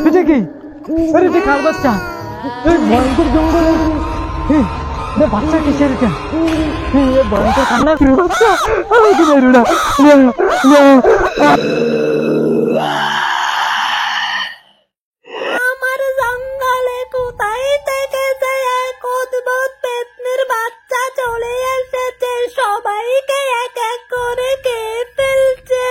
এটা কি? আরে এটা কার বাচ্চা? এই ভয়ঙ্কর জঙ্গলে বাচ্চা কিসের এটা? ভয়ঙ্কর কান্না করে বাচ্চা। আমার জঙ্গলে কোথায় থেকে যে এক অদ্ভুত পেতনির বাচ্চা চলে এসেছে, সবাইকে এক এক করে খেয়ে ফেলছে।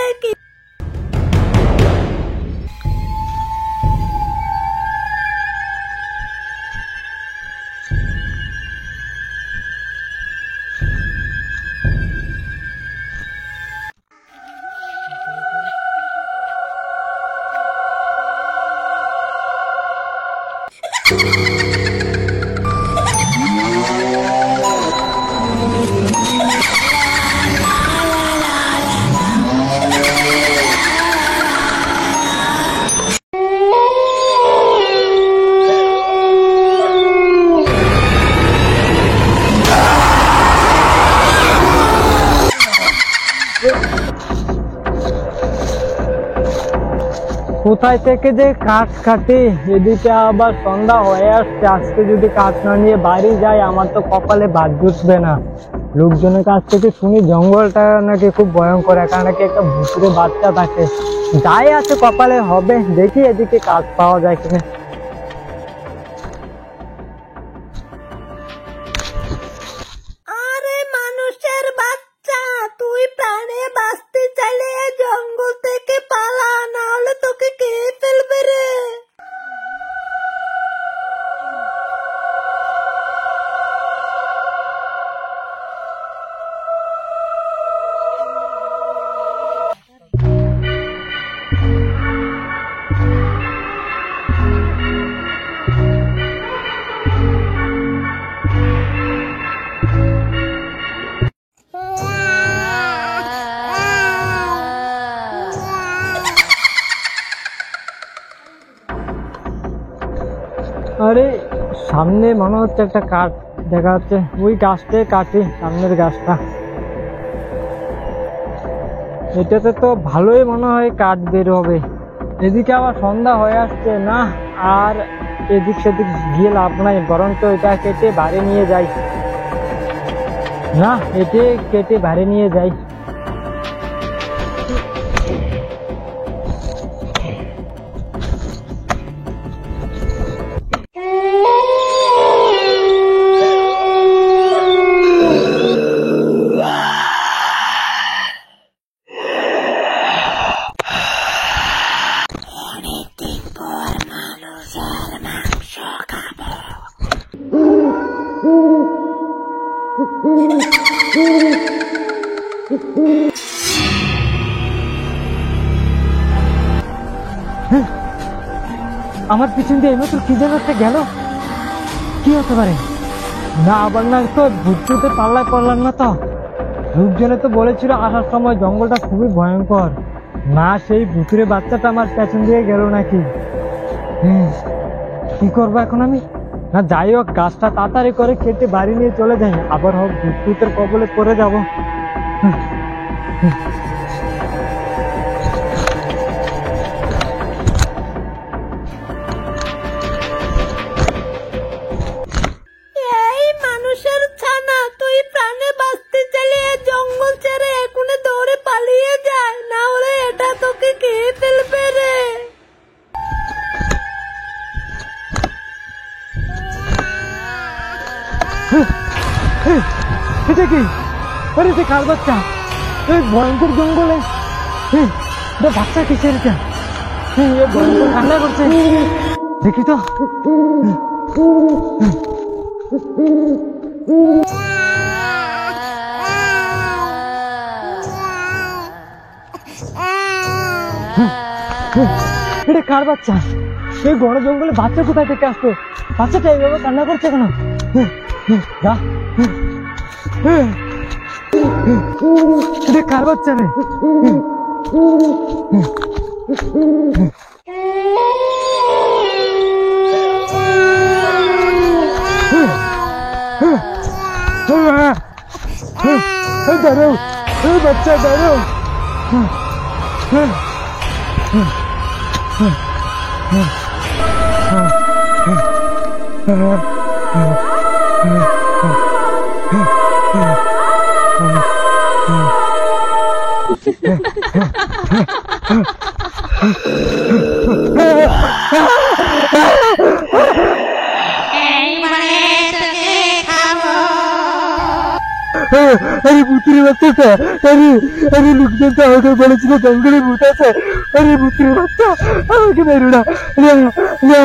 কোথায় থেকে যে কাঠ কাটি, এদিকে আবার সন্ধ্যা হয়ে আসছে। আজকে যদি কাঠ না নিয়ে বাড়ি যাই আমার তো কপালে ভাত জুটবে না। লোকজনের কাছ থেকে শুনি জঙ্গলটা নাকি খুব ভয়ঙ্কর, এখানে নাকি একটা ভুতুরে বাচ্চা থাকে। যাই আছে কপালে হবে, দেখি এদিকে কাঠ পাওয়া যায় কিনা। আরে মানুষের বাচ্চা, তুই প্রাণে বাঁচতে চাইলে জঙ্গল থেকে পালা, না হলে তোকে খেয়ে ফেলবে রে। আরে সামনে মনে হচ্ছে একটা কাঠ দেখা যাচ্ছে, ওই গাছটা কাটি, সামনের গাছটা। এটাতে তো ভালোই মনে হয় কাঠ বের হবে। এদিকে আবার সন্ধ্যা হয়ে আসছে না, আর এদিক সেদিক গিয়ে লাভ নাই, বরঞ্চ এটা কেটে বাড়ি নিয়ে যাই। না, এটি কেটে বাড়ি নিয়ে যাই। আমার পিছন দিয়ে এইমাত্র কি যেন একটা গেল, কি হতে পারে? না আবার না তো ভূততে পাল্লায় পড়লাম না তো? লোকজনে তো বলেছিল আসার সময় জঙ্গলটা খুবই ভয়ঙ্কর। না সেই ভুতুরে বাচ্চাটা আমার পেছন দিয়ে গেল নাকি? কি করবো এখন আমি? না যাই হোক, গাছটা তাড়াতাড়ি করে কেটে বাড়ি নিয়ে চলে যাই, আবার হোক ভূতের কবলে পড়ে যাবো। এই মানুষের ছানা, তুই প্রাণে বাঁচতে চাইলে জঙ্গল ছেড়ে এখনই দৌড়ে পালিয়ে যায়, না হলে এটা তোকে খেয়ে ফেলবে রে। এটা কি? আরে এটা কার বাচ্চা? এই ভয়ঙ্কর জঙ্গলে বাচ্চা কিসের এটা? ভয়ঙ্কর কান্না করছে, দেখি তো। এটা কার বাচ্চা? এই বড় জঙ্গলে বাচ্চা কোথায় থেকে আসতো? বাচ্চাটা এইভাবে কান্না করছে কেন? যা, এটা কার বাচ্চা রে? দাঁড়াও, বাচ্চা দাঁড়াও। আরে ভূতের বাচ্চাটা, আরে আরে লোকজন তো আমাকে বলেছিল জঙ্গলে ভূত আছে। আরে ভূতের বাচ্চা, আমাকে মেরো না, না, না।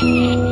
Hehehehe